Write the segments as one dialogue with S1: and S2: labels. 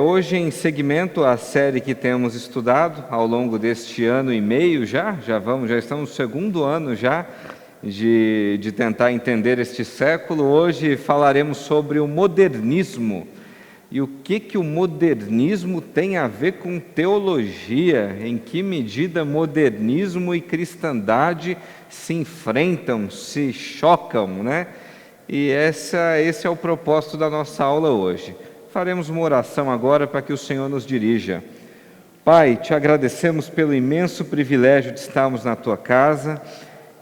S1: Hoje, em seguimento à série que temos estudado ao longo deste ano e meio já estamos no segundo ano já de tentar entender este século. Hoje falaremos sobre o modernismo e o que o modernismo tem a ver com teologia, em que medida modernismo e cristandade se enfrentam, se chocam, né? E esse é o propósito da nossa aula hoje. Faremos uma oração agora para que o Senhor nos dirija. Pai, te agradecemos pelo imenso privilégio de estarmos na tua casa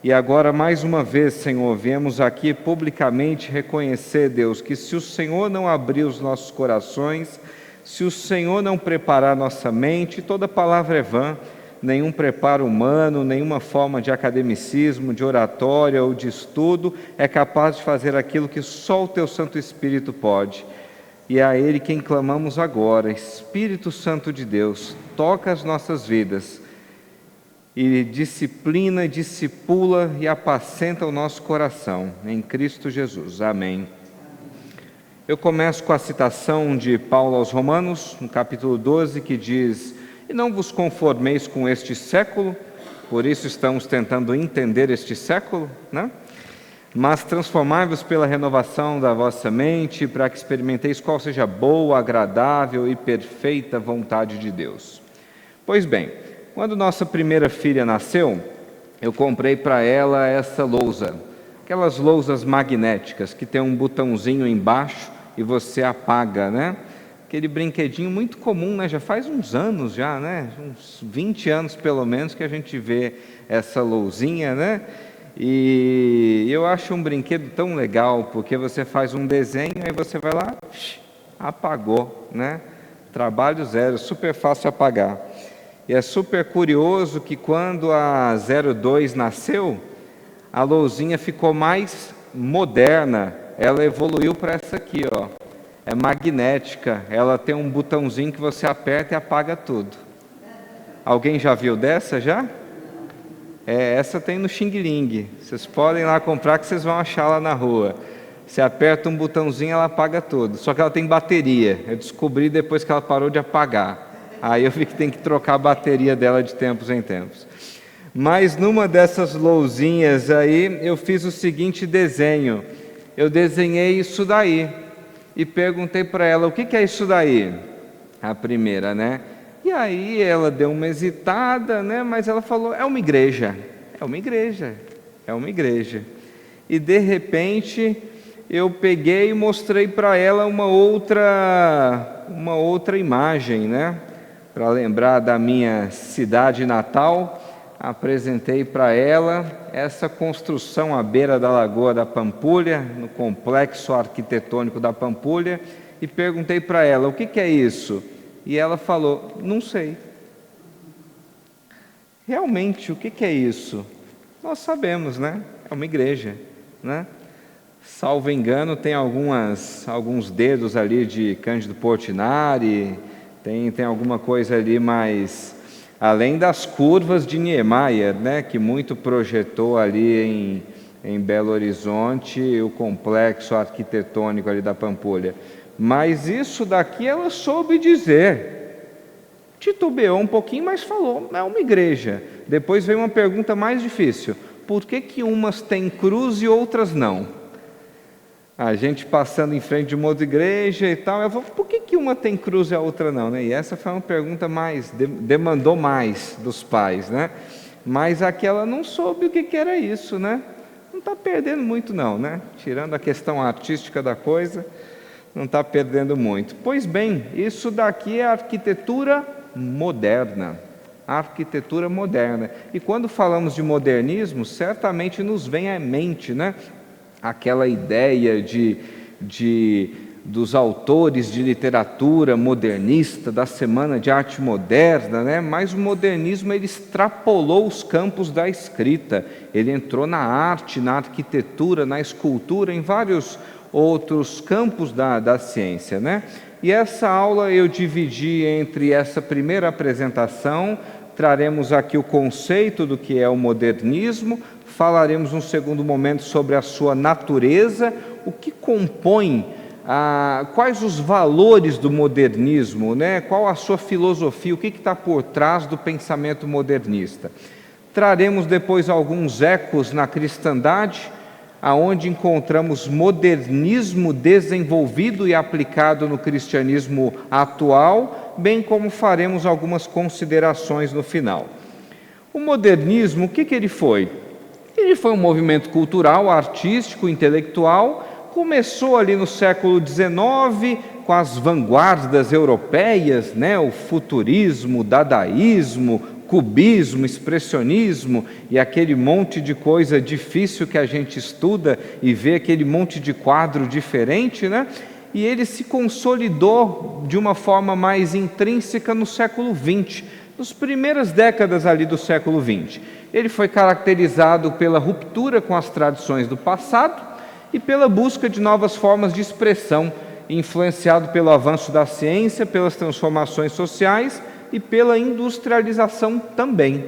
S1: e agora mais uma vez, Senhor, viemos aqui publicamente reconhecer, Deus, que se o Senhor não abrir os nossos corações, se o Senhor não preparar nossa mente, toda palavra é vã, nenhum preparo humano, nenhuma forma de academicismo, de oratória ou de estudo é capaz de fazer aquilo que só o teu Santo Espírito pode. E é a Ele quem clamamos agora. Espírito Santo de Deus, toca as nossas vidas e disciplina, discipula e apacenta o nosso coração, em Cristo Jesus. Amém. Eu começo com a citação de Paulo aos Romanos, no capítulo 12, que diz: "E não vos conformeis com este século", por isso estamos tentando entender este século, né? "Mas transformai-vos pela renovação da vossa mente, para que experimenteis qual seja a boa, agradável e perfeita vontade de Deus." Pois bem, quando nossa primeira filha nasceu, eu comprei para ela essa lousa, aquelas lousas magnéticas que tem um botãozinho embaixo e você apaga, né? Aquele brinquedinho muito comum, né? Já faz uns anos já, né? Uns 20 anos pelo menos que a gente vê essa lousinha, né? E eu acho um brinquedo tão legal, porque você faz um desenho, aí você vai lá, apagou, né? Trabalho zero, super fácil apagar. E é super curioso que quando a 02 nasceu, a lousinha ficou mais moderna, ela evoluiu para essa aqui, ó. É magnética, ela tem um botãozinho que você aperta e apaga tudo. Alguém já viu dessa já? Essa tem no Xing Ling, vocês podem ir lá comprar que vocês vão achar lá na rua. Você aperta um botãozinho, ela apaga tudo, só que ela tem bateria. Eu descobri depois que ela parou de apagar. Aí eu vi que tem que trocar a bateria dela de tempos em tempos. Mas numa dessas lousinhas aí, eu fiz o seguinte desenho. Eu desenhei isso daí e perguntei para ela: "O que é isso daí?" A primeira, né? E aí ela deu uma hesitada, né? Mas ela falou: "É uma igreja, é uma igreja, é uma igreja." E de repente eu peguei e mostrei para ela uma outra imagem, né? Para lembrar da minha cidade natal, apresentei para ela essa construção à beira da Lagoa da Pampulha, no complexo arquitetônico da Pampulha, e perguntei para ela: "O que é isso?" E ela falou: "Não sei." Realmente, o que é isso? Nós sabemos, né? É uma igreja, né? Salvo engano, tem alguns dedos ali de Cândido Portinari, tem alguma coisa ali, mas além das curvas de Niemeyer, né? Que muito projetou ali em Belo Horizonte o complexo arquitetônico ali da Pampulha. Mas isso daqui ela soube dizer, titubeou um pouquinho, mas falou: "É uma igreja." Depois veio uma pergunta mais difícil: "Por que umas têm cruz e outras não?" A gente passando em frente de uma outra igreja e tal, eu falei: "Por que uma tem cruz e a outra não?" Né? E essa foi uma pergunta demandou mais dos pais, né? Mas aquela não soube o que era isso, né? Não está perdendo muito não, né? Tirando a questão artística da coisa, não está perdendo muito. Pois bem, isso daqui é a arquitetura moderna. A arquitetura moderna. E quando falamos de modernismo, certamente nos vem à mente, né? Aquela ideia dos autores de literatura modernista, da Semana de Arte Moderna, né? Mas o modernismo ele extrapolou os campos da escrita. Ele entrou na arte, na arquitetura, na escultura, em vários outros campos da ciência, né? E essa aula eu dividi entre essa primeira apresentação, traremos aqui o conceito do que é o modernismo, falaremos num segundo momento sobre a sua natureza, o que compõe quais os valores do modernismo, né? Qual a sua filosofia, o que está por trás do pensamento modernista. Traremos depois alguns ecos na cristandade, aonde encontramos modernismo desenvolvido e aplicado no cristianismo atual, bem como faremos algumas considerações no final. O modernismo, o que ele foi? Ele foi um movimento cultural, artístico, intelectual, começou ali no século XIX, com as vanguardas europeias, né? O futurismo, o dadaísmo, cubismo, expressionismo e aquele monte de coisa difícil que a gente estuda e vê aquele monte de quadro diferente, né? E ele se consolidou de uma forma mais intrínseca no século XX, nas primeiras décadas ali do século XX. Ele foi caracterizado pela ruptura com as tradições do passado e pela busca de novas formas de expressão, influenciado pelo avanço da ciência, pelas transformações sociais e pela industrialização também.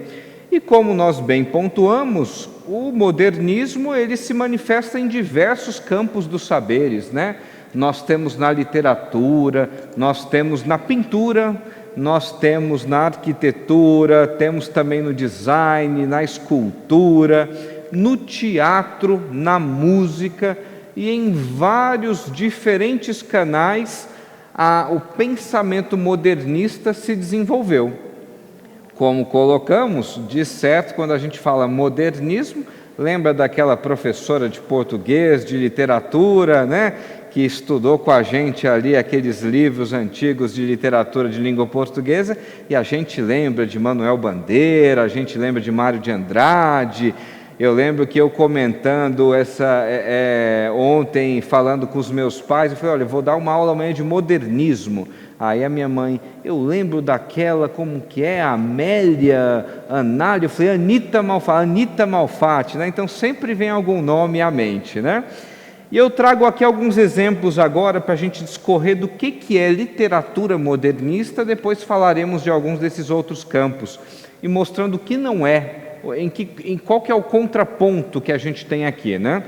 S1: E como nós bem pontuamos, o modernismo ele se manifesta em diversos campos dos saberes, né? Nós temos na literatura, nós temos na pintura, nós temos na arquitetura, temos também no design, na escultura, no teatro, na música e em vários diferentes canais o pensamento modernista se desenvolveu. Como colocamos, de certo, quando a gente fala modernismo, lembra daquela professora de português, de literatura, né, que estudou com a gente ali aqueles livros antigos de literatura de língua portuguesa, e a gente lembra de Manuel Bandeira, a gente lembra de Mário de Andrade. Eu lembro que eu comentando ontem, falando com os meus pais, eu falei, olha, eu vou dar uma aula amanhã de modernismo. Aí a minha mãe, eu lembro daquela, como que é, Amélia, Anália, eu falei, Anita Malfatti, né? Então sempre vem algum nome à mente, né? E eu trago aqui alguns exemplos agora para a gente discorrer do que é literatura modernista, depois falaremos de alguns desses outros campos, e mostrando o que não é, em qual que é o contraponto que a gente tem aqui, né?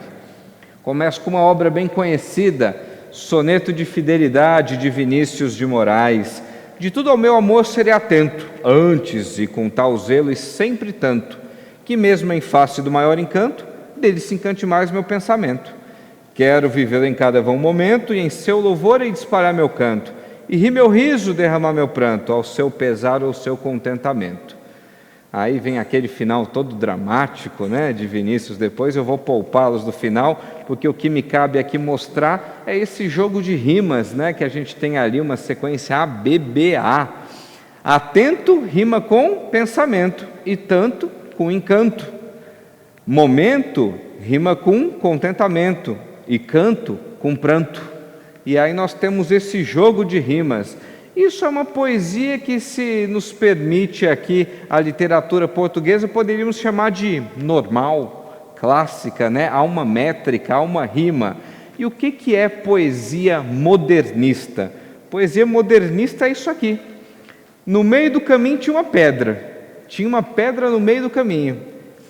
S1: Começo com uma obra bem conhecida, Soneto de Fidelidade, de Vinícius de Moraes. De tudo ao meu amor serei atento, antes e com tal zelo e sempre tanto, que mesmo em face do maior encanto, dele se encante mais meu pensamento. Quero viver em cada vão momento, e em seu louvor hei de espalhar meu canto, e rir meu riso, derramar meu pranto, ao seu pesar ou seu contentamento. Aí vem aquele final todo dramático, né, de Vinícius. Depois eu vou poupá-los do final, porque o que me cabe aqui mostrar é esse jogo de rimas, né, que a gente tem ali, uma sequência A, B, B, A. Atento rima com pensamento, e tanto com encanto. Momento rima com contentamento, e canto com pranto. E aí nós temos esse jogo de rimas. Isso é uma poesia que, se nos permite aqui a literatura portuguesa, poderíamos chamar de normal, clássica, né? Há uma métrica, há uma rima. E o que é poesia modernista? Poesia modernista é isso aqui. No meio do caminho tinha uma pedra. Tinha uma pedra no meio do caminho.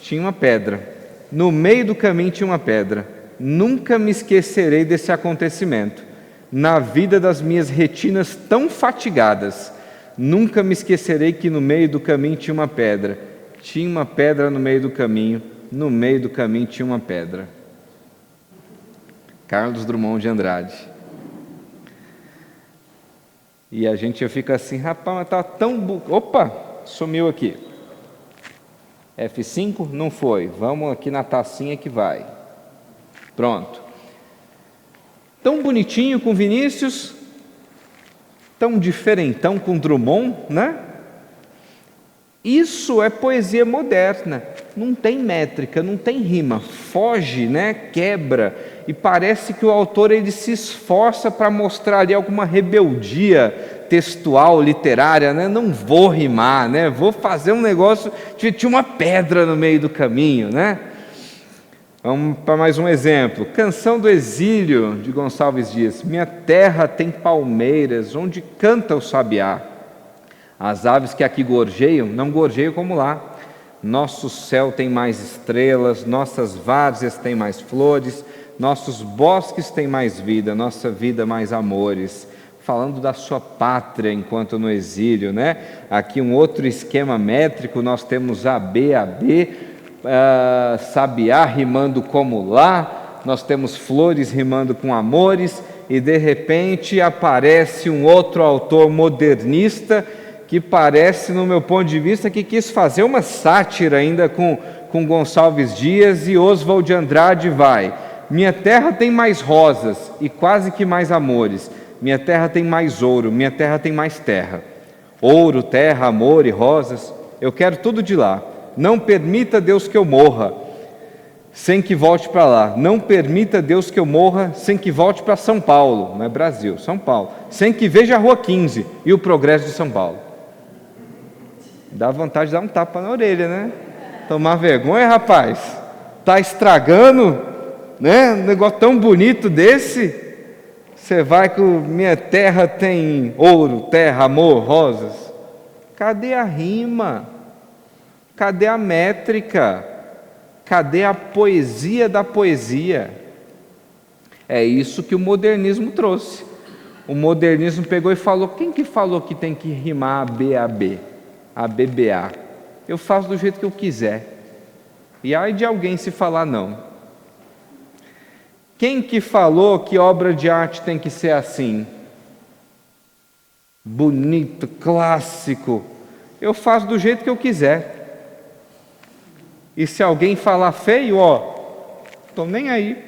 S1: Tinha uma pedra. No meio do caminho tinha uma pedra. Nunca me esquecerei desse acontecimento. Na vida das minhas retinas tão fatigadas, nunca me esquecerei que no meio do caminho tinha uma pedra. Tinha uma pedra no meio do caminho, no meio do caminho tinha uma pedra. Carlos Drummond de Andrade. E a gente fica assim, rapaz, mas tá tão... Opa, sumiu aqui. F5? Não foi. Vamos aqui na tacinha que vai. Pronto. Tão bonitinho com Vinícius, tão diferentão com Drummond, né? Isso é poesia moderna, não tem métrica, não tem rima, foge, né? Quebra, e parece que o autor ele se esforça para mostrar ali alguma rebeldia textual, literária, né? Não vou rimar, né? Vou fazer um negócio, tinha uma pedra no meio do caminho, né? Vamos para mais um exemplo. Canção do Exílio, de Gonçalves Dias. Minha terra tem palmeiras, onde canta o sabiá. As aves que aqui gorjeiam, não gorjeiam como lá. Nosso céu tem mais estrelas, nossas várzeas têm mais flores, nossos bosques têm mais vida, nossa vida mais amores. Falando da sua pátria enquanto no exílio, né? Aqui um outro esquema métrico, nós temos AB, sabiá rimando como lá, nós temos flores rimando com amores, e de repente aparece um outro autor modernista que parece, no meu ponto de vista, que quis fazer uma sátira ainda com Gonçalves Dias, e Oswald de Andrade vai: minha terra tem mais rosas e quase que mais amores, minha terra tem mais ouro, minha terra tem mais terra. Ouro, terra, amor e rosas, eu quero tudo de lá. Não permita, Deus, que eu morra sem que volte para lá. Não permita, Deus, que eu morra sem que volte para São Paulo, não é Brasil, São Paulo, sem que veja a Rua 15 e o progresso de São Paulo. Dá vontade de dar um tapa na orelha, né? Tomar vergonha, rapaz. Tá estragando, né? Um negócio tão bonito desse. Você vai que minha terra tem ouro, terra, amor, rosas. Cadê a rima? Cadê a métrica? Cadê a poesia da poesia? É isso que o modernismo trouxe. O modernismo pegou e falou: quem que falou que tem que rimar ABAB, ABBA? Eu faço do jeito que eu quiser. E ai de alguém se falar não. Quem que falou que obra de arte tem que ser assim? Bonito, clássico. Eu faço do jeito que eu quiser. E se alguém falar feio, estou nem aí.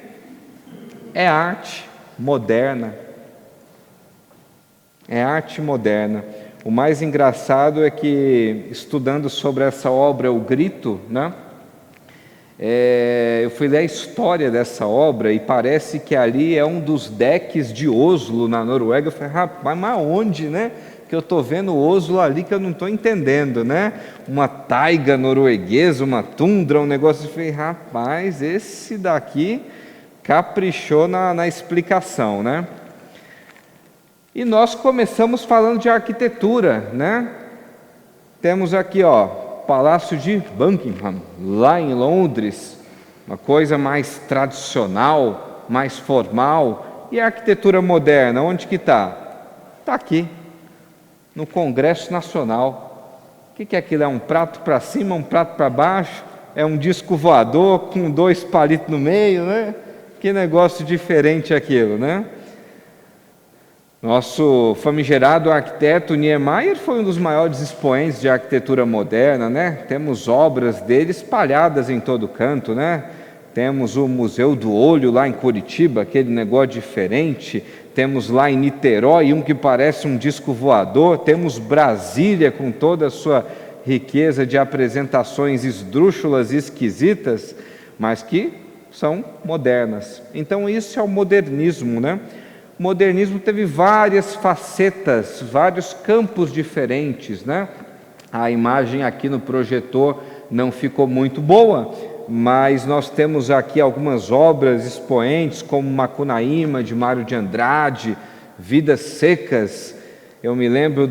S1: É arte moderna. É arte moderna. O mais engraçado é que, estudando sobre essa obra, O Grito, né? Eu fui ler a história dessa obra e parece que ali é um dos decks de Oslo, na Noruega. Eu falei: rapaz, mas onde, né? Que eu estou vendo Oslo ali que eu não estou entendendo, né? Uma taiga norueguesa, uma tundra, um negócio. Eu falei: rapaz, esse daqui caprichou na explicação, né? E nós começamos falando de arquitetura, né? Temos aqui, Palácio de Buckingham, lá em Londres, uma coisa mais tradicional, mais formal. E a arquitetura moderna, onde que está? Está aqui, no Congresso Nacional. O que é aquilo? É um prato para cima, um prato para baixo? É um disco voador com 2 palitos no meio, né? Que negócio diferente aquilo, né? Nosso famigerado arquiteto Niemeyer foi um dos maiores expoentes de arquitetura moderna, né? Temos obras dele espalhadas em todo canto, né? Temos o Museu do Olho lá em Curitiba, aquele negócio diferente. Temos lá em Niterói um que parece um disco voador. Temos Brasília com toda a sua riqueza de apresentações esdrúxulas e esquisitas, mas que são modernas. Então isso é o modernismo, né? O modernismo teve várias facetas, vários campos diferentes, né? A imagem aqui no projetor não ficou muito boa, mas nós temos aqui algumas obras expoentes, como Macunaíma, de Mário de Andrade, Vidas Secas. Eu me lembro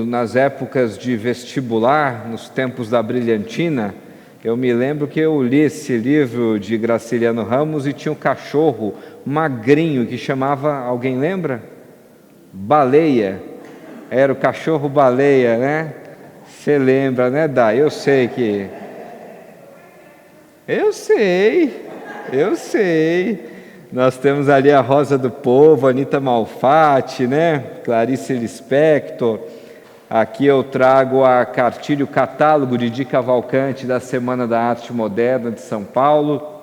S1: nas épocas de vestibular, nos tempos da brilhantina, eu me lembro que eu li esse livro de Graciliano Ramos e tinha um cachorro magrinho que chamava, alguém lembra? Baleia. Era o cachorro baleia, né? Você lembra, né, Dai? Eu sei que... Eu sei. Nós temos ali a Rosa do Povo, Anita Malfatti, né? Clarice Lispector. Aqui eu trago a cartilha, o catálogo de Di Cavalcanti da Semana da Arte Moderna de São Paulo,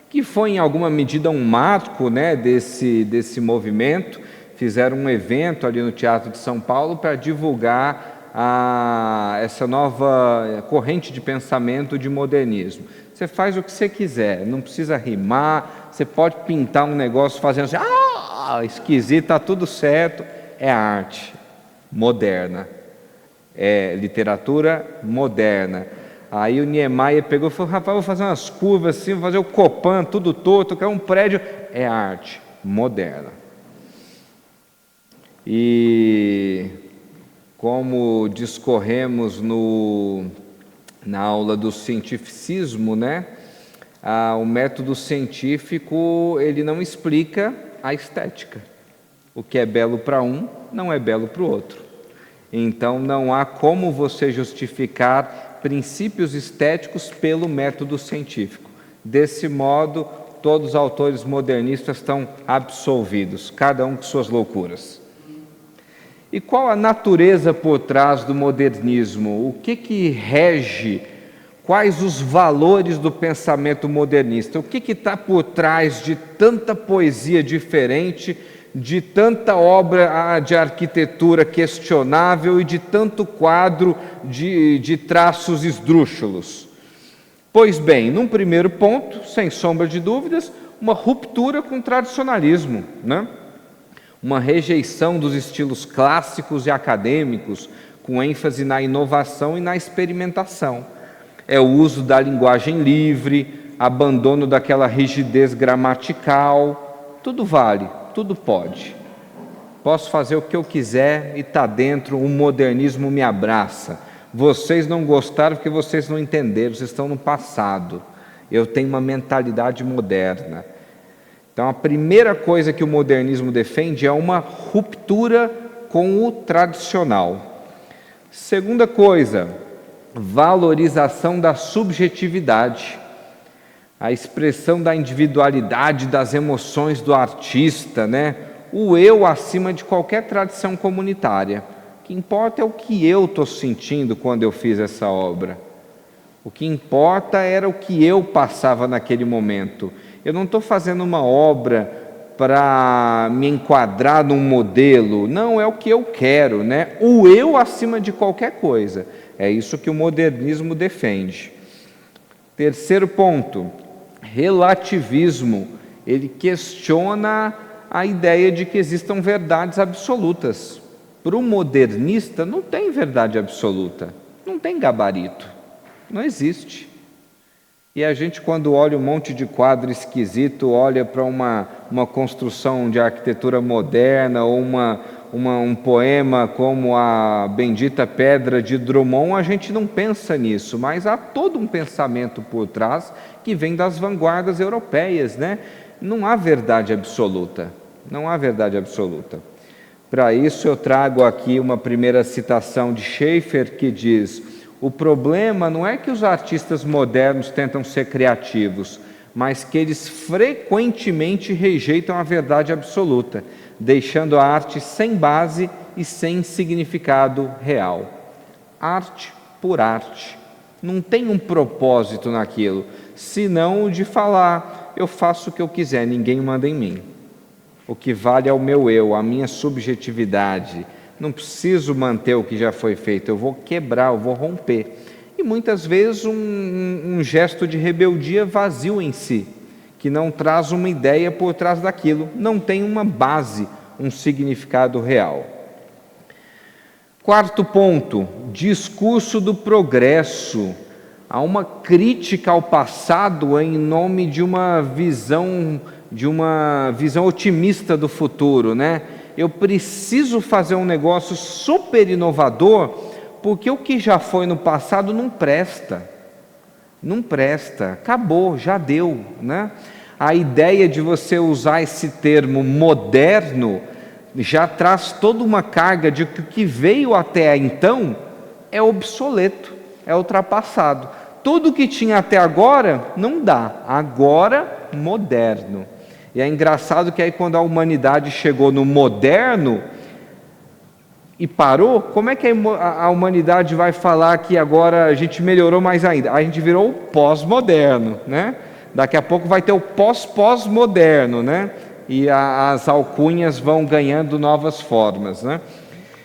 S1: que foi em alguma medida um marco, né, desse movimento. Fizeram um evento ali no Teatro de São Paulo para divulgar essa nova corrente de pensamento de modernismo. Você faz o que você quiser, não precisa rimar, você pode pintar um negócio fazendo assim, esquisito, está tudo certo. É arte moderna, é literatura moderna. Aí o Niemeyer pegou e falou: rapaz, vou fazer umas curvas assim, vou fazer o Copan tudo torto, quero um prédio. É arte moderna. E como discorremos na aula do cientificismo, né? O método científico, ele não explica a estética. O que é belo para um, não é belo para o outro. Então, não há como você justificar princípios estéticos pelo método científico. Desse modo, todos os autores modernistas estão absolvidos, cada um com suas loucuras. E qual a natureza por trás do modernismo? O que rege? Quais os valores do pensamento modernista? O que está por trás de tanta poesia diferente, de tanta obra de arquitetura questionável e de tanto quadro de traços esdrúxulos? Pois bem, num primeiro ponto, sem sombra de dúvidas, uma ruptura com o tradicionalismo, né? Uma rejeição dos estilos clássicos e acadêmicos, com ênfase na inovação e na experimentação. É o uso da linguagem livre, abandono daquela rigidez gramatical. Tudo vale, tudo pode. Posso fazer o que eu quiser e está dentro, o modernismo me abraça. Vocês não gostaram porque vocês não entenderam, vocês estão no passado. Eu tenho uma mentalidade moderna. Então, a primeira coisa que o modernismo defende é uma ruptura com o tradicional. Segunda coisa, valorização da subjetividade, a expressão da individualidade, das emoções do artista, né? O eu acima de qualquer tradição comunitária. O que importa é o que eu estou sentindo quando eu fiz essa obra. O que importa era o que eu passava naquele momento. Eu não estou fazendo uma obra para me enquadrar num modelo, não, é o que eu quero, né? O eu acima de qualquer coisa. É isso que o modernismo defende. Terceiro ponto, relativismo. Ele questiona a ideia de que existam verdades absolutas. Para o modernista não tem verdade absoluta, não tem gabarito, não existe. E a gente, quando olha um monte de quadro esquisito, olha para uma construção de arquitetura moderna ou um poema como a Bendita Pedra de Drummond, a gente não pensa nisso, mas há todo um pensamento por trás que vem das vanguardas europeias, né? Não há verdade absoluta, não há verdade absoluta. Para isso eu trago aqui uma primeira citação de Schaeffer que diz: o problema não é que os artistas modernos tentam ser criativos, mas que eles frequentemente rejeitam a verdade absoluta, deixando a arte sem base e sem significado real. Arte por arte. Não tem um propósito naquilo, senão o de falar, eu faço o que eu quiser, ninguém manda em mim. O que vale é o meu eu, a minha subjetividade. Não preciso manter o que já foi feito, eu vou quebrar, eu vou romper. E muitas vezes um gesto de rebeldia vazio em si, que não traz uma ideia por trás daquilo, não tem uma base, um significado real. Quarto ponto, discurso do progresso. Há uma crítica ao passado em nome de uma visão otimista do futuro, né? Eu preciso fazer um negócio super inovador, porque o que já foi no passado não presta, acabou, já deu, né? A ideia de você usar esse termo moderno já traz toda uma carga de que o que veio até então é obsoleto, é ultrapassado. Tudo que tinha até agora não dá, agora moderno. E é engraçado que aí quando a humanidade chegou no moderno e parou, como é que a humanidade vai falar que agora a gente melhorou mais ainda? A gente virou o pós-moderno, né? Daqui a pouco vai ter o pós-pós-moderno, né? E as alcunhas vão ganhando novas formas, né?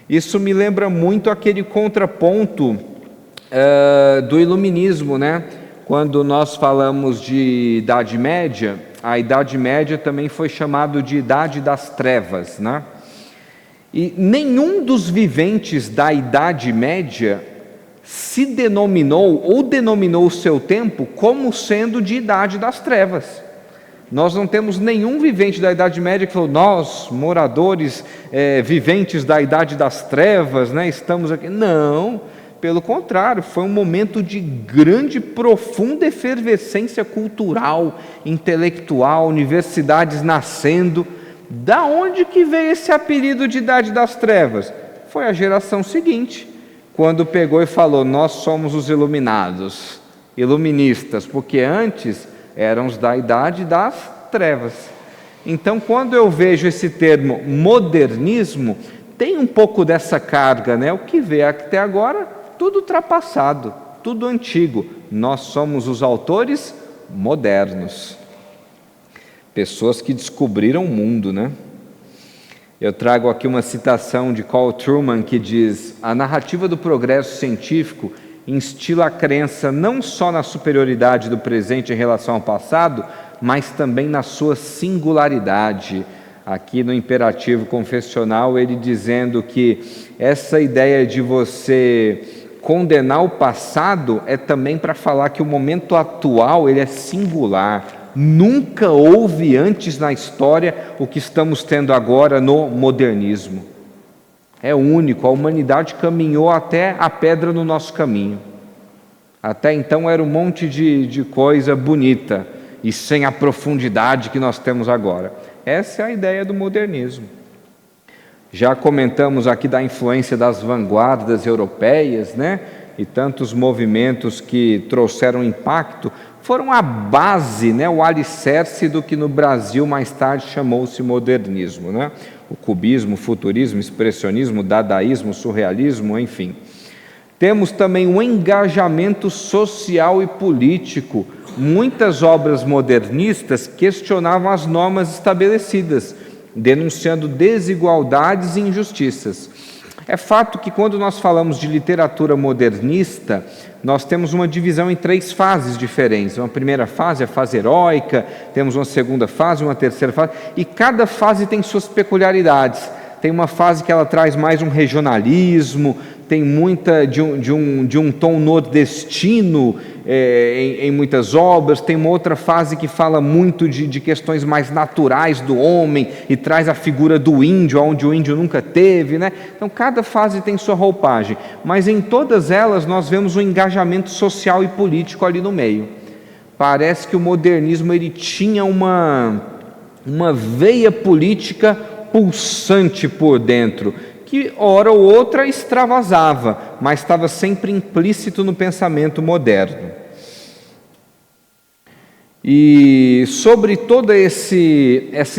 S1: Isso me lembra muito aquele contraponto do iluminismo, né? Quando nós falamos de Idade Média, a Idade Média também foi chamado de Idade das Trevas, né? E nenhum dos viventes da Idade Média se denominou ou denominou o seu tempo como sendo de Idade das Trevas. Nós não temos nenhum vivente da Idade Média que falou: nós, moradores viventes da Idade das Trevas, né, estamos aqui. Não, Pelo contrário, foi um momento de grande, profunda efervescência cultural, intelectual, universidades nascendo. Da onde que veio esse apelido de Idade das Trevas? Foi a geração seguinte, quando pegou e falou: nós somos os iluminados, iluministas, porque antes eram os da Idade das Trevas. Então, quando eu vejo esse termo modernismo, tem um pouco dessa carga, né? O que veio até agora, tudo ultrapassado, tudo antigo. Nós somos os autores modernos. Pessoas que descobriram o mundo, né? Eu trago aqui uma citação de Carl Trueman que diz: a narrativa do progresso científico instila a crença não só na superioridade do presente em relação ao passado, mas também na sua singularidade. Aqui no imperativo confessional, ele dizendo que essa ideia de você condenar o passado é também para falar que o momento atual ele é singular. Nunca houve antes na história o que estamos tendo agora no modernismo. É único, a humanidade caminhou até a pedra no nosso caminho. Até então era um monte de coisa bonita e sem a profundidade que nós temos agora. Essa é a ideia do modernismo. Já comentamos aqui da influência das vanguardas europeias, né? E tantos movimentos que trouxeram impacto, foram a base, né? O alicerce do que no Brasil mais tarde chamou-se modernismo, né? O cubismo, o futurismo, o expressionismo, o dadaísmo, o surrealismo, enfim. Temos também o engajamento social e político. Muitas obras modernistas questionavam as normas estabelecidas, denunciando desigualdades e injustiças. É fato que quando nós falamos de literatura modernista, nós temos uma divisão em 3 fases diferentes. Uma primeira fase, a fase heróica, temos uma segunda fase, uma terceira fase, e cada fase tem suas peculiaridades. Tem uma fase que ela traz mais um regionalismo, tem muita de um tom nordestino em muitas obras. Tem uma outra fase que fala muito de questões mais naturais do homem e traz a figura do índio, onde o índio nunca teve, né? Então cada fase tem sua roupagem, mas em todas elas nós vemos um engajamento social e político ali no meio. Parece que o modernismo ele tinha uma veia política pulsante por dentro, que hora ou outra extravasava, mas estava sempre implícito no pensamento moderno. E sobre toda essa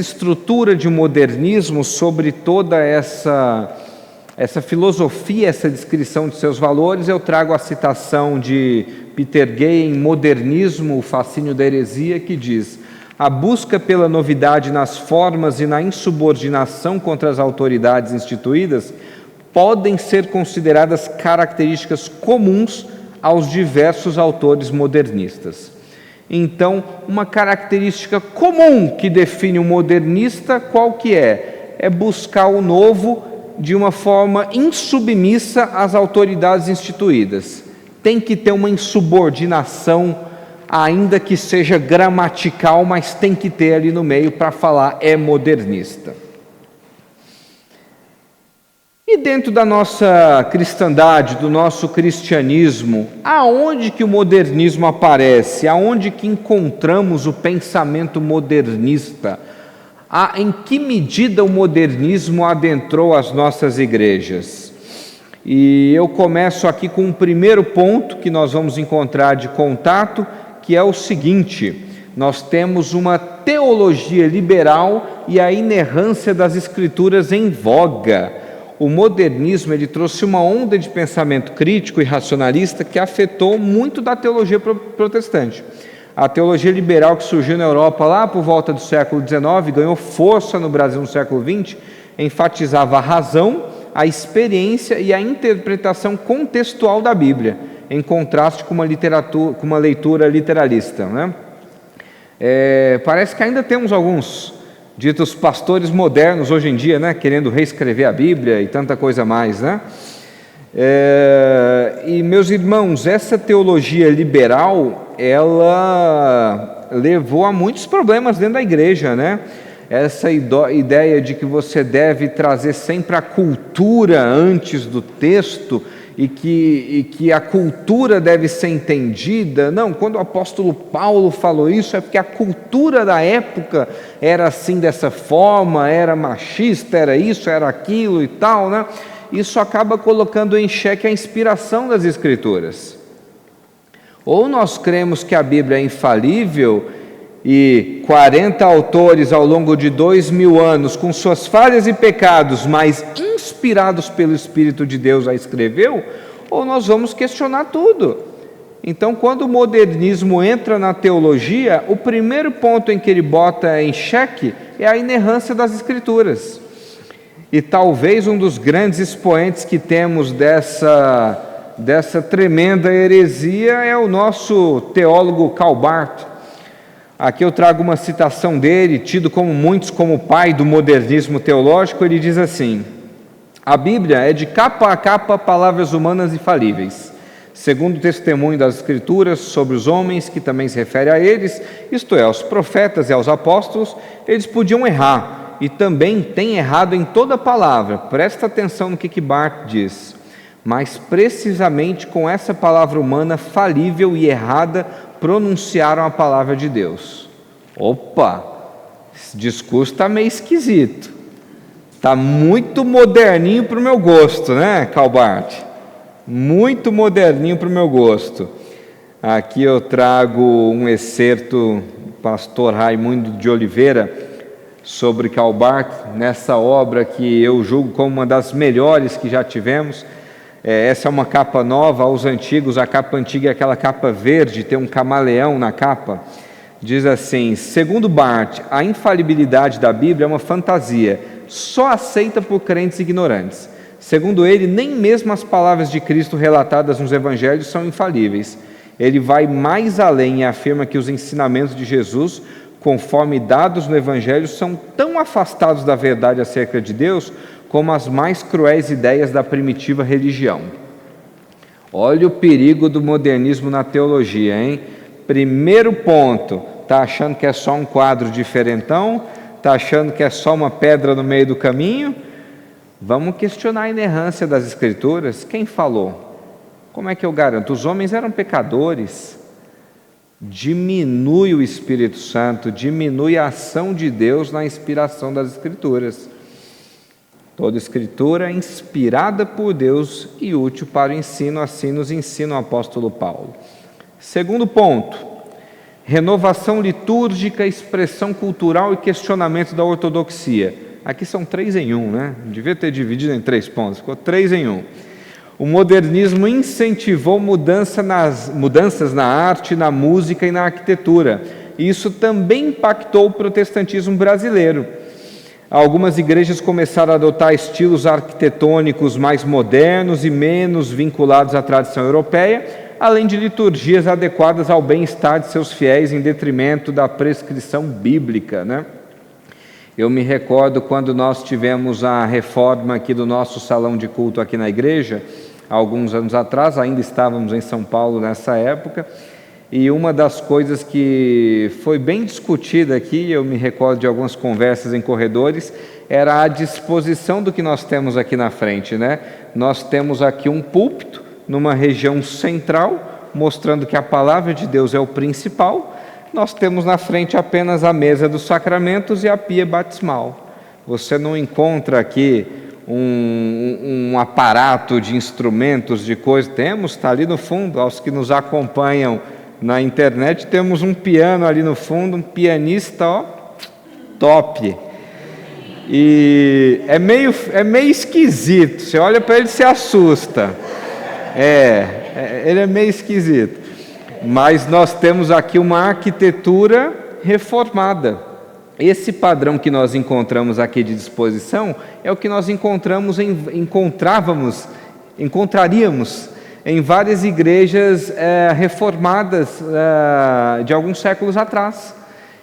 S1: estrutura de modernismo, sobre toda essa filosofia, essa descrição de seus valores, eu trago a citação de Peter Gay em Modernismo, o Fascínio da Heresia, que diz: a busca pela novidade nas formas e na insubordinação contra as autoridades instituídas podem ser consideradas características comuns aos diversos autores modernistas. Então, uma característica comum que define um modernista, qual que é? É buscar o novo de uma forma insubmissa às autoridades instituídas. Tem que ter uma insubordinação, ainda que seja gramatical, mas tem que ter ali no meio para falar é modernista. E dentro da nossa cristandade, do nosso cristianismo, aonde que o modernismo aparece? Aonde que encontramos o pensamento modernista? Em que medida o modernismo adentrou as nossas igrejas? E eu começo aqui com um primeiro ponto que nós vamos encontrar de contato, que é o seguinte: nós temos uma teologia liberal e a inerrância das escrituras em voga. O modernismo ele trouxe uma onda de pensamento crítico e racionalista que afetou muito da teologia protestante. A teologia liberal que surgiu na Europa lá por volta do século XIX, ganhou força no Brasil no século XX, enfatizava a razão, a experiência e a interpretação contextual da Bíblia, em contraste com uma leitura literalista, né? Parece que ainda temos alguns ditos pastores modernos hoje em dia, né, querendo reescrever a Bíblia e tanta coisa mais, né? E meus irmãos, essa teologia liberal, ela levou a muitos problemas dentro da igreja, né? Essa ideia de que você deve trazer sempre a cultura antes do texto, e que a cultura deve ser entendida. Não, quando o apóstolo Paulo falou isso, é porque a cultura da época era assim, dessa forma, era machista, era isso, era aquilo e tal, né? Isso acaba colocando em xeque a inspiração das Escrituras. Ou nós cremos que a Bíblia é infalível e 40 autores ao longo de 2000 anos, com suas falhas e pecados, mas inspirados pelo Espírito de Deus a escreveu, ou nós vamos questionar tudo. Então, quando o modernismo entra na teologia, o primeiro ponto em que ele bota em xeque é a inerrância das Escrituras. E talvez um dos grandes expoentes que temos dessa tremenda heresia é o nosso teólogo Karl Barth. Aqui eu trago uma citação dele, tido como muitos como pai do modernismo teológico. Ele diz assim: a Bíblia é de capa a capa palavras humanas infalíveis, segundo o testemunho das Escrituras sobre os homens, que também se refere a eles, isto é, aos profetas e aos apóstolos. Eles podiam errar, e também têm errado em toda palavra. Presta atenção no que Barth diz. Mas precisamente com essa palavra humana falível e errada, pronunciaram a palavra de Deus. Opa, esse discurso está meio esquisito, está muito moderninho para o meu gosto, né, Karl Barth? Muito moderninho para o meu gosto. Aqui eu trago um excerto do pastor Raimundo de Oliveira sobre Karl Barth, nessa obra que eu julgo como uma das melhores que já tivemos. Essa é uma capa nova. Aos antigos, a capa antiga é aquela capa verde, tem um camaleão na capa. Diz assim: segundo Barth, a infalibilidade da Bíblia é uma fantasia, só aceita por crentes ignorantes. Segundo ele, nem mesmo as palavras de Cristo relatadas nos evangelhos são infalíveis. Ele vai mais além e afirma que os ensinamentos de Jesus, conforme dados no evangelho, são tão afastados da verdade acerca de Deus como as mais cruéis ideias da primitiva religião. Olha o perigo do modernismo na teologia, hein? Primeiro ponto, está achando que é só um quadro diferentão? Está achando que é só uma pedra no meio do caminho? Vamos questionar a inerrância das Escrituras. Quem falou? Como é que eu garanto? Os homens eram pecadores. Diminui o Espírito Santo, diminui a ação de Deus na inspiração das Escrituras. Toda Escritura é inspirada por Deus e útil para o ensino, assim nos ensina o apóstolo Paulo. Segundo ponto, renovação litúrgica, expressão cultural e questionamento da ortodoxia. Aqui são 3 em 1, né? Devia ter dividido em 3 pontos, ficou 3 em 1. O modernismo incentivou mudanças na arte, na música e na arquitetura. E isso também impactou o protestantismo brasileiro. Algumas igrejas começaram a adotar estilos arquitetônicos mais modernos e menos vinculados à tradição europeia, além de liturgias adequadas ao bem-estar de seus fiéis, em detrimento da prescrição bíblica, né? Eu me recordo quando nós tivemos a reforma aqui do nosso salão de culto aqui na igreja, há alguns anos atrás, ainda estávamos em São Paulo nessa época, e uma das coisas que foi bem discutida aqui, eu me recordo de algumas conversas em corredores, era a disposição do que nós temos aqui na frente, né? Nós temos aqui um púlpito numa região central, mostrando que a palavra de Deus é o principal. Nós temos na frente apenas a mesa dos sacramentos e a pia batismal. Você não encontra aqui um aparato de instrumentos, de coisas. Temos, está ali no fundo, aos que nos acompanham na internet, temos um piano ali no fundo, um pianista, ó, top. E é meio esquisito, você olha para ele e se assusta. Ele é meio esquisito. Mas nós temos aqui uma arquitetura reformada. Esse padrão que nós encontramos aqui de disposição é o que nós encontraríamos em várias igrejas reformadas de alguns séculos atrás.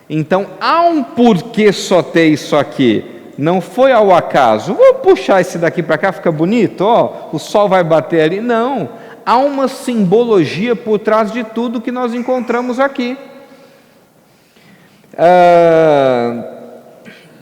S1: Então, há um porquê só ter isso aqui. Não foi ao acaso. Vou puxar esse daqui para cá, fica bonito, ó, o sol vai bater ali. Não, há uma simbologia por trás de tudo que nós encontramos aqui.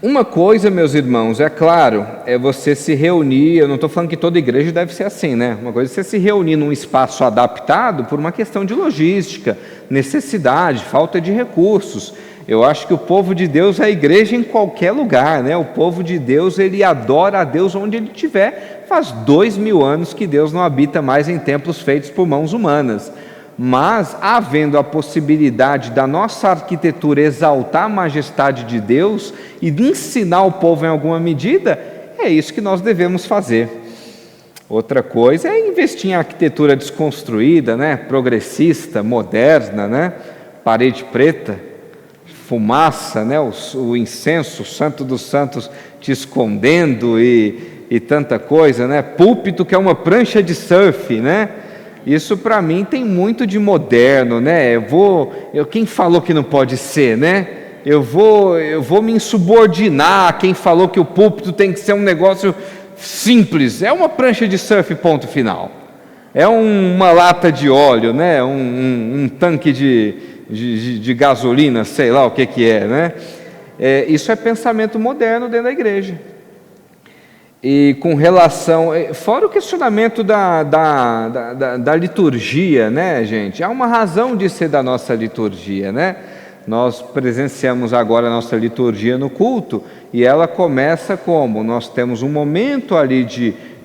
S1: Uma coisa, meus irmãos, é claro, é você se reunir, eu não estou falando que toda igreja deve ser assim, né? Uma coisa é você se reunir num espaço adaptado por uma questão de logística, necessidade, falta de recursos. Eu acho que o povo de Deus é a igreja em qualquer lugar, né? O povo de Deus, ele adora a Deus onde ele estiver. Faz 2000 anos que Deus não habita mais em templos feitos por mãos humanas. Mas, havendo a possibilidade da nossa arquitetura exaltar a majestade de Deus e de ensinar o povo em alguma medida, é isso que nós devemos fazer. Outra coisa é investir em arquitetura desconstruída, né? Progressista, moderna, né? Parede preta, fumaça, né? O incenso, o santo dos santos te escondendo e tanta coisa, né? Púlpito que é uma prancha de surf, né? Isso para mim tem muito de moderno, né? Quem falou que não pode ser, né? Eu vou me insubordinar a quem falou que o púlpito tem que ser um negócio simples. É uma prancha de surf, ponto final. É uma lata de óleo, né? Um tanque de gasolina, sei lá o que é, né? Isso é pensamento moderno dentro da igreja. E com relação, fora o questionamento da liturgia, né, gente? Há uma razão de ser da nossa liturgia, né? Nós presenciamos agora a nossa liturgia no culto e ela começa como? Nós temos um momento ali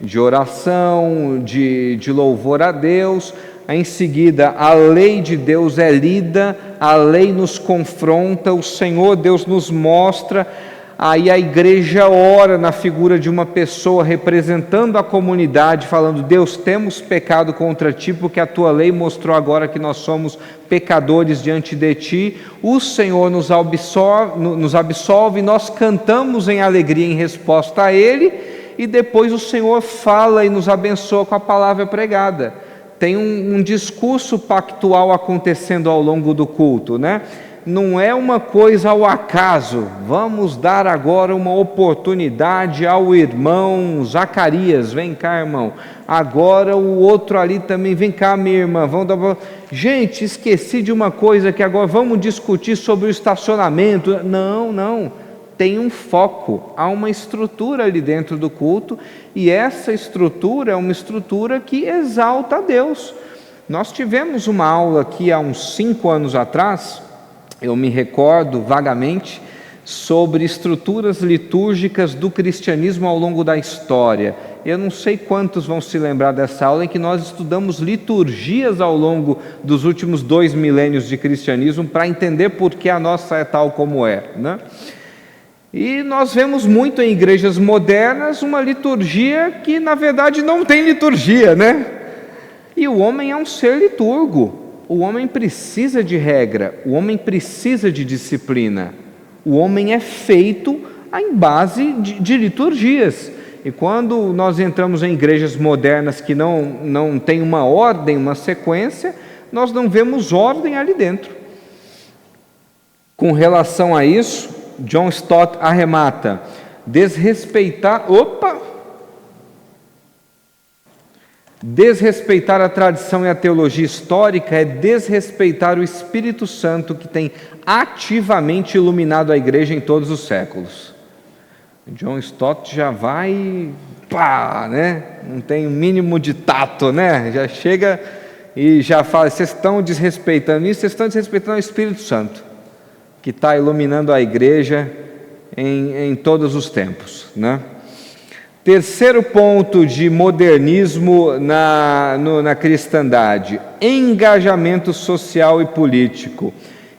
S1: de oração, de louvor a Deus. Em seguida, a lei de Deus é lida, a lei nos confronta, o Senhor Deus nos mostra. Aí a igreja ora na figura de uma pessoa representando a comunidade, falando: Deus, temos pecado contra ti, porque a tua lei mostrou agora que nós somos pecadores diante de ti. O Senhor nos absolve, nós cantamos em alegria em resposta a Ele, e depois o Senhor fala e nos abençoa com a palavra pregada. Tem um discurso pactual acontecendo ao longo do culto, né? Não é uma coisa ao acaso. Vamos dar agora uma oportunidade ao irmão Zacarias. Vem cá, irmão. Agora o outro ali também. Vem cá, minha irmã. Gente, esqueci de uma coisa que agora vamos discutir sobre o estacionamento. Não. Tem um foco. Há uma estrutura ali dentro do culto. E essa estrutura é uma estrutura que exalta a Deus. Nós tivemos uma aula aqui há uns 5 anos atrás. Eu me recordo vagamente sobre estruturas litúrgicas do cristianismo ao longo da história. Eu não sei quantos vão se lembrar dessa aula em que nós estudamos liturgias ao longo dos últimos 2 milênios de cristianismo para entender por que a nossa é tal como é, né? E nós vemos muito em igrejas modernas uma liturgia que na verdade não tem liturgia, né? E o homem é um ser liturgo. O homem precisa de regra, o homem precisa de disciplina. O homem é feito em base de liturgias. E quando nós entramos em igrejas modernas que não tem uma ordem, uma sequência, nós não vemos ordem ali dentro. Com relação a isso, John Stott arremata: desrespeitar a tradição e a teologia histórica é desrespeitar o Espírito Santo que tem ativamente iluminado a igreja em todos os séculos. John Stott já vai, né? Não tem o mínimo de tato, né? Já chega e já fala: vocês estão desrespeitando isso, vocês estão desrespeitando o Espírito Santo, que está iluminando a igreja em todos os tempos, né? Terceiro ponto de modernismo na cristandade: engajamento social e político.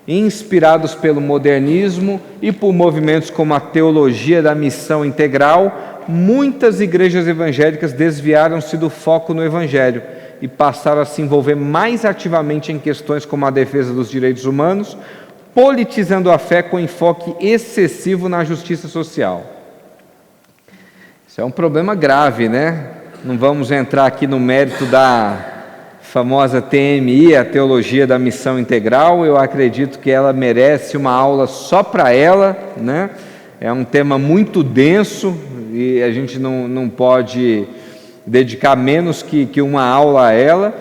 S1: Inspirados pelo modernismo e por movimentos como a teologia da missão integral, muitas igrejas evangélicas desviaram-se do foco no evangelho e passaram a se envolver mais ativamente em questões como a defesa dos direitos humanos, politizando a fé com enfoque excessivo na justiça social. Isso é um problema grave, né? Não vamos entrar aqui no mérito da famosa TMI, a Teologia da Missão Integral. Eu acredito que ela merece uma aula só para ela, né? É um tema muito denso e a gente não pode dedicar menos que uma aula a ela,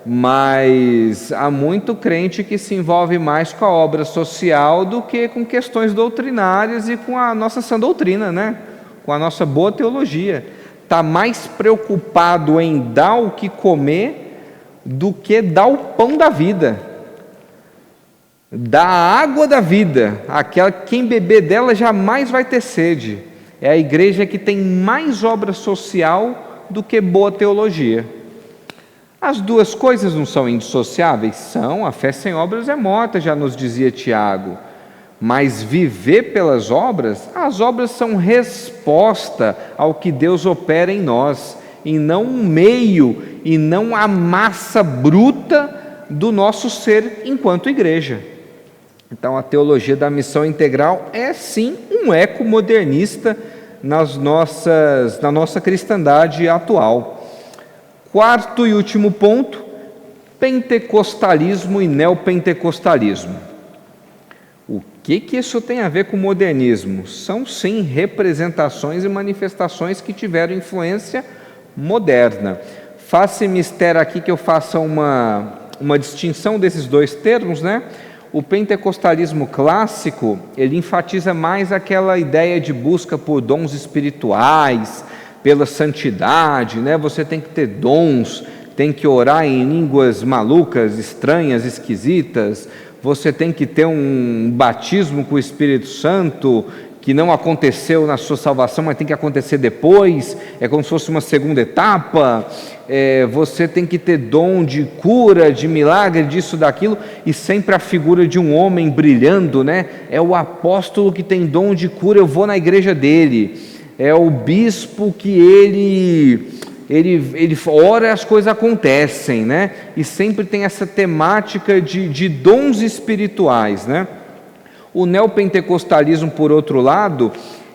S1: Mas há muito crente que se envolve mais com a obra social do que com questões doutrinárias e com a nossa sã doutrina, né? Com a nossa boa teologia. Está mais preocupado em dar o que comer do que dar o pão da vida, dar a água da vida. Aquela, quem beber dela jamais vai ter sede. É a igreja que tem mais obra social do que boa teologia. As duas coisas não são indissociáveis? São. A fé sem obras é morta, já nos dizia Tiago. Mas viver pelas obras, as obras são resposta ao que Deus opera em nós, e não um meio, e não a massa bruta do nosso ser enquanto igreja. Então a teologia da missão integral é sim um eco modernista na nossa cristandade atual. Quarto e último ponto, pentecostalismo e neopentecostalismo. O que isso tem a ver com modernismo? São sim representações e manifestações que tiveram influência moderna. Faça mistério aqui que eu faça uma distinção desses dois termos, né? O pentecostalismo clássico, ele enfatiza mais aquela ideia de busca por dons espirituais, pela santidade, né? Você tem que ter dons, tem que orar em línguas malucas, estranhas, esquisitas, você tem que ter um batismo com o Espírito Santo, que não aconteceu na sua salvação, mas tem que acontecer depois, é como se fosse uma segunda etapa, você tem que ter dom de cura, de milagre, disso, daquilo, e sempre a figura de um homem brilhando, né? É o apóstolo que tem dom de cura, eu vou na igreja dele, é o bispo que ele ora, as coisas acontecem, né? E sempre tem essa temática de dons espirituais, né? O neopentecostalismo, por outro lado,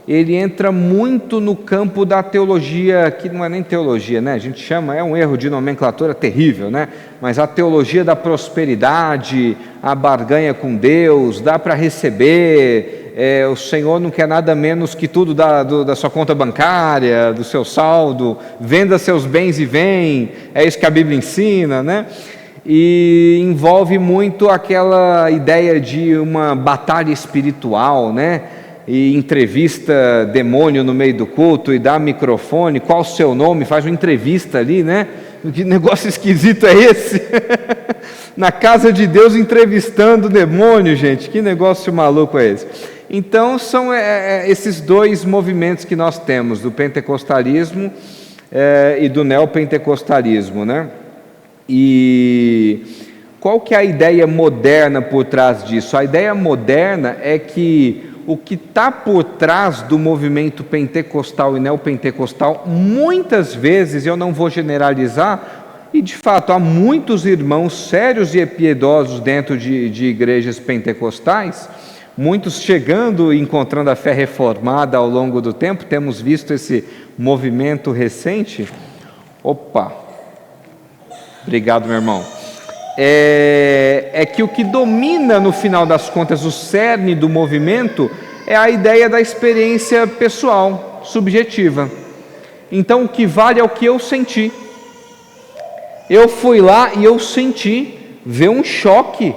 S1: ele entra muito no campo da teologia, que não é nem teologia, né? A gente chama, é um erro de nomenclatura terrível, né? Mas a teologia da prosperidade, a barganha com Deus, dá para receber, o Senhor não quer nada menos que tudo da sua conta bancária, do seu saldo, venda seus bens e vem, é isso que a Bíblia ensina, né? E envolve muito aquela ideia de uma batalha espiritual, né? E entrevista demônio no meio do culto e dá microfone, qual o seu nome, faz uma entrevista ali, né? Que negócio esquisito é esse? Na casa de Deus entrevistando demônio, gente, que negócio maluco é esse? Então são esses dois movimentos que nós temos, do pentecostalismo e do neopentecostalismo, né? E qual que é a ideia moderna por trás disso? A ideia moderna é que o que está por trás do movimento pentecostal e neopentecostal, muitas vezes, eu não vou generalizar, e de fato há muitos irmãos sérios e piedosos dentro de igrejas pentecostais, muitos chegando e encontrando a fé reformada ao longo do tempo, temos visto esse movimento recente. Obrigado, meu irmão. É que o que domina, no final das contas, o cerne do movimento é a ideia da experiência pessoal, subjetiva. Então, o que vale é o que eu senti. Eu fui lá e eu senti, veio um choque,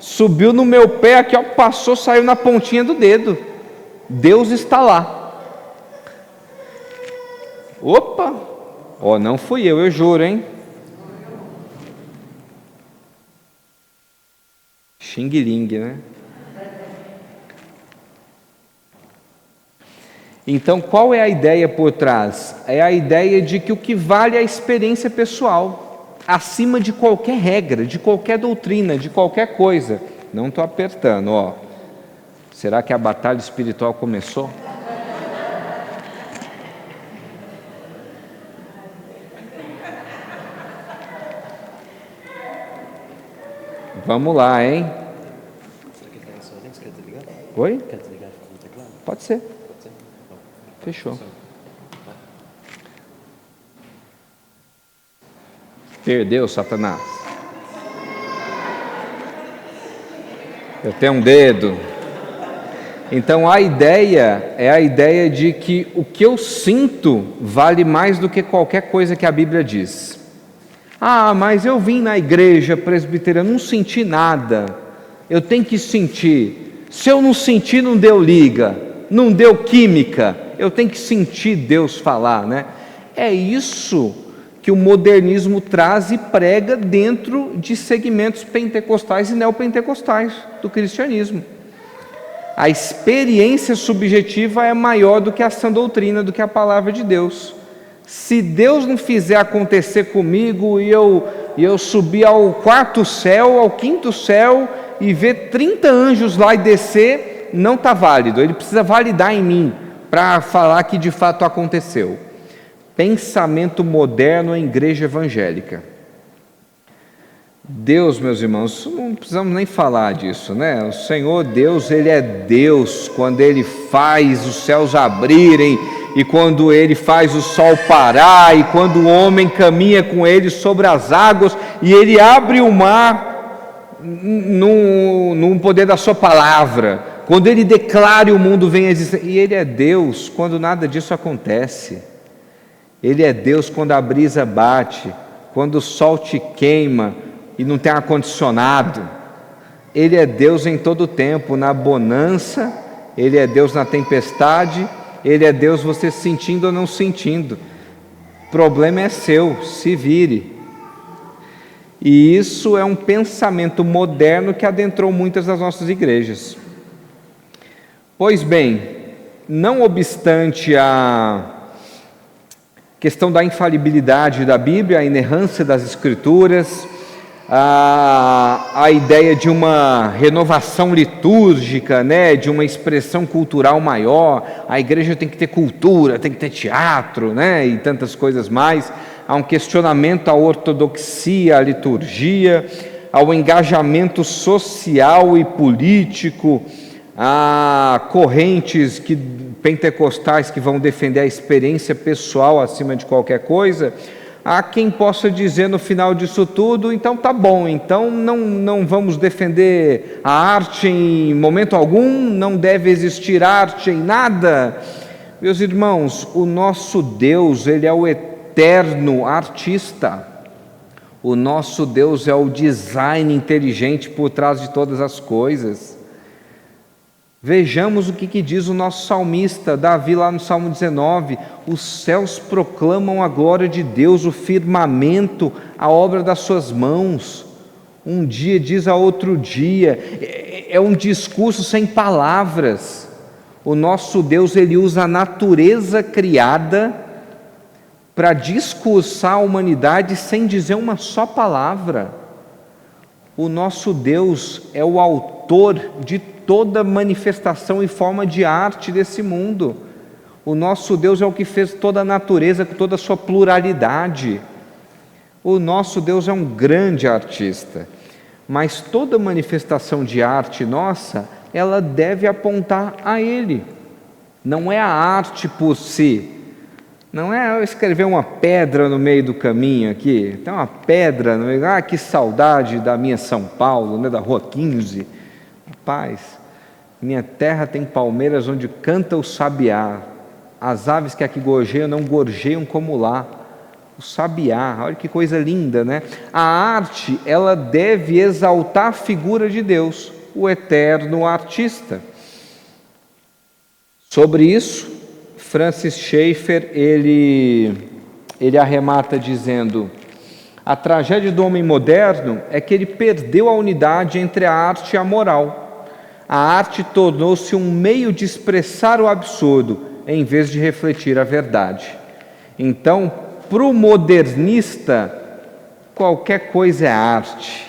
S1: subiu no meu pé aqui, ó, passou, saiu na pontinha do dedo. Deus está lá. Não fui eu juro, hein? Xing-ling, né? Então, qual é a ideia por trás? É a ideia de que o que vale é a experiência pessoal, acima de qualquer regra, de qualquer doutrina, de qualquer coisa. Não estou apertando, ó. Será que a batalha espiritual começou? Vamos lá, hein? Oi? Quer desligar o teclado? Pode ser. Fechou. Perdeu, Satanás. Eu tenho um dedo. Então a ideia é a ideia de que o que eu sinto vale mais do que qualquer coisa que a Bíblia diz. Ah, mas eu vim na igreja presbiteriana, não senti nada. Eu tenho que sentir. Se eu não sentir, não deu liga, não deu química. Eu tenho que sentir Deus falar, né? É isso que o modernismo traz e prega dentro de segmentos pentecostais e neopentecostais do cristianismo. A experiência subjetiva é maior do que a sã doutrina, do que a palavra de Deus. Se Deus não fizer acontecer comigo e eu subir ao quarto céu, ao quinto céu e ver 30 anjos lá e descer, não está válido. Ele precisa validar em mim para falar que de fato aconteceu. Pensamento moderno em igreja evangélica. Deus, meus irmãos, não precisamos nem falar disso, né? O Senhor Deus, Ele é Deus quando Ele faz os céus abrirem, e quando Ele faz o sol parar, e quando o homem caminha com Ele sobre as águas, e Ele abre o mar no poder da sua palavra, quando Ele declara e o mundo vem a existir. E Ele é Deus quando nada disso acontece. Ele é Deus quando a brisa bate, quando o sol te queima e não tem ar-condicionado. Ele é Deus em todo o tempo, na bonança, Ele é Deus na tempestade, Ele é Deus você sentindo ou não sentindo. O problema é seu, se vire. E isso é um pensamento moderno que adentrou muitas das nossas igrejas. Pois bem, não obstante a questão da infalibilidade da Bíblia, a inerrância das Escrituras, a ideia de uma renovação litúrgica, né, de uma expressão cultural maior, a igreja tem que ter cultura, tem que ter teatro, né, e tantas coisas mais. Há um questionamento à ortodoxia, à liturgia, ao engajamento social e político, a correntes pentecostais que vão defender a experiência pessoal acima de qualquer coisa. Há quem possa dizer no final disso tudo, então tá bom, então não vamos defender a arte em momento algum, não deve existir arte em nada. Meus irmãos, o nosso Deus, Ele é o eterno artista. O nosso Deus é o design inteligente por trás de todas as coisas. Vejamos o que diz o nosso salmista, Davi, lá no Salmo 19, os céus proclamam a glória de Deus, o firmamento, a obra das suas mãos. Um dia diz a outro dia, é um discurso sem palavras. O nosso Deus, Ele usa a natureza criada para discursar a humanidade sem dizer uma só palavra. O nosso Deus é o autor de toda manifestação e forma de arte desse mundo. O nosso Deus é o que fez toda a natureza com toda a sua pluralidade. O nosso Deus é um grande artista, mas toda manifestação de arte nossa, ela deve apontar a Ele. Não é a arte por si. Não é eu escrever uma pedra no meio do caminho aqui, tem uma pedra no meio, que saudade da minha São Paulo, né, da Rua 15. Rapaz, minha terra tem palmeiras onde canta o sabiá, as aves que aqui gorjeiam não gorjeiam como lá, o sabiá, olha que coisa linda, né? A arte, ela deve exaltar a figura de Deus, o eterno artista. Sobre isso, Francis Schaeffer, ele arremata dizendo: a tragédia do homem moderno é que ele perdeu a unidade entre a arte e a moral. A arte tornou-se um meio de expressar o absurdo, em vez de refletir a verdade. Então, para o modernista, qualquer coisa é arte.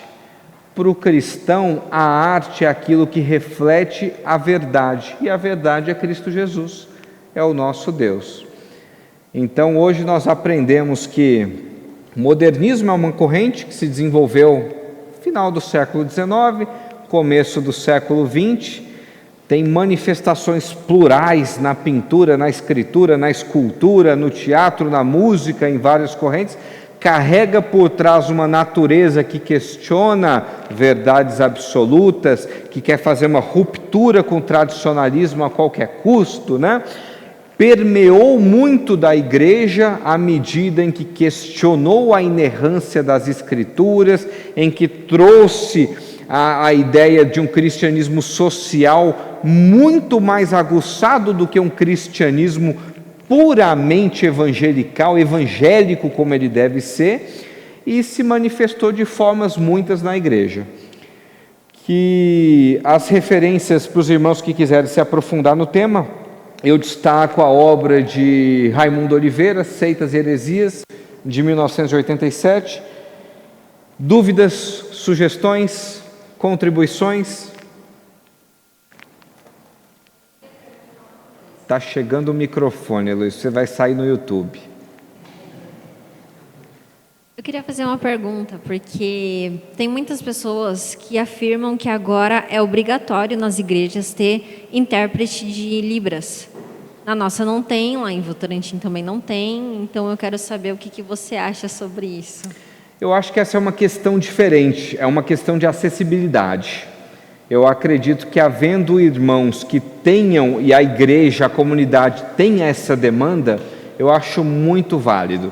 S1: Para o cristão, a arte é aquilo que reflete a verdade, e a verdade é Cristo Jesus. É o nosso Deus. Então hoje nós aprendemos que o modernismo é uma corrente que se desenvolveu no final do século XIX, começo do século XX, tem manifestações plurais na pintura, na escritura, na escultura, no teatro, na música, em várias correntes, carrega por trás uma natureza que questiona verdades absolutas, que quer fazer uma ruptura com o tradicionalismo a qualquer custo, né? permeou muito da igreja à medida em que questionou a inerrância das Escrituras, em que trouxe a ideia de um cristianismo social muito mais aguçado do que um cristianismo puramente evangélico como ele deve ser, e se manifestou de formas muitas na igreja. Que as referências para os irmãos que quiserem se aprofundar no tema, eu destaco a obra de Raimundo Oliveira, Seitas e Heresias, de 1987. Dúvidas, sugestões, contribuições? Está chegando o microfone, Luiz, você vai sair no YouTube.
S2: Eu queria fazer uma pergunta, porque tem muitas pessoas que afirmam que agora é obrigatório nas igrejas ter intérprete de Libras. Na nossa não tem, lá em Votorantim também não tem, então eu quero saber o que você acha sobre isso.
S1: Eu acho que essa é uma questão diferente, é uma questão de acessibilidade. Eu acredito que havendo irmãos que tenham, e a igreja, a comunidade tenha essa demanda, eu acho muito válido.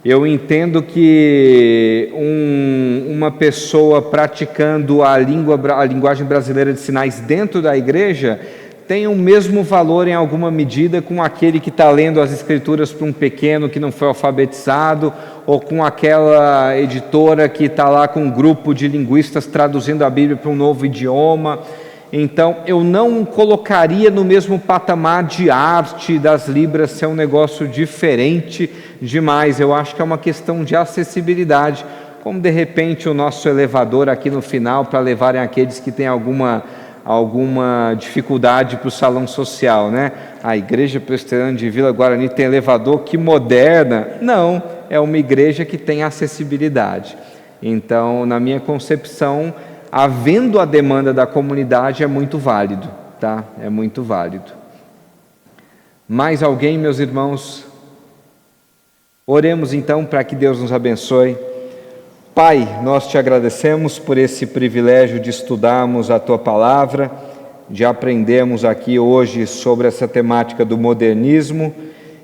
S1: Eu entendo que uma pessoa praticando a linguagem brasileira de sinais dentro da igreja tem o mesmo valor em alguma medida com aquele que está lendo as escrituras para um pequeno que não foi alfabetizado, ou com aquela editora que está lá com um grupo de linguistas traduzindo a Bíblia para um novo idioma. Então, eu não colocaria no mesmo patamar de arte das Libras ser um negócio diferente demais. Eu acho que é uma questão de acessibilidade, como de repente o nosso elevador aqui no final, para levarem aqueles que têm alguma dificuldade para o salão social, né? A Igreja Presbiteriana de Vila Guarani tem elevador, que moderna. Não, é uma igreja que tem acessibilidade. Então, na minha concepção, havendo a demanda da comunidade, é muito válido, tá? É muito válido. Mais alguém, meus irmãos? Oremos então para que Deus nos abençoe. Pai, nós te agradecemos por esse privilégio de estudarmos a Tua Palavra, de aprendermos aqui hoje sobre essa temática do modernismo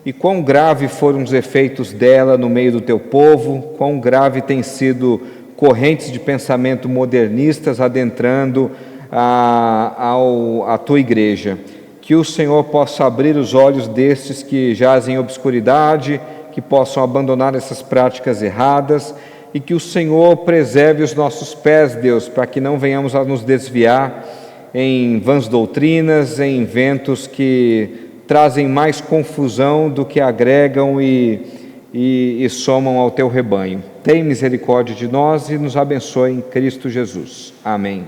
S1: e quão grave foram os efeitos dela no meio do Teu povo, quão grave tem sido correntes de pensamento modernistas adentrando a Tua Igreja. Que o Senhor possa abrir os olhos destes que jazem em obscuridade, que possam abandonar essas práticas erradas, e que o Senhor preserve os nossos pés, Deus, para que não venhamos a nos desviar em vãs doutrinas, em ventos que trazem mais confusão do que agregam e somam ao Teu rebanho. Tem misericórdia de nós e nos abençoe em Cristo Jesus. Amém.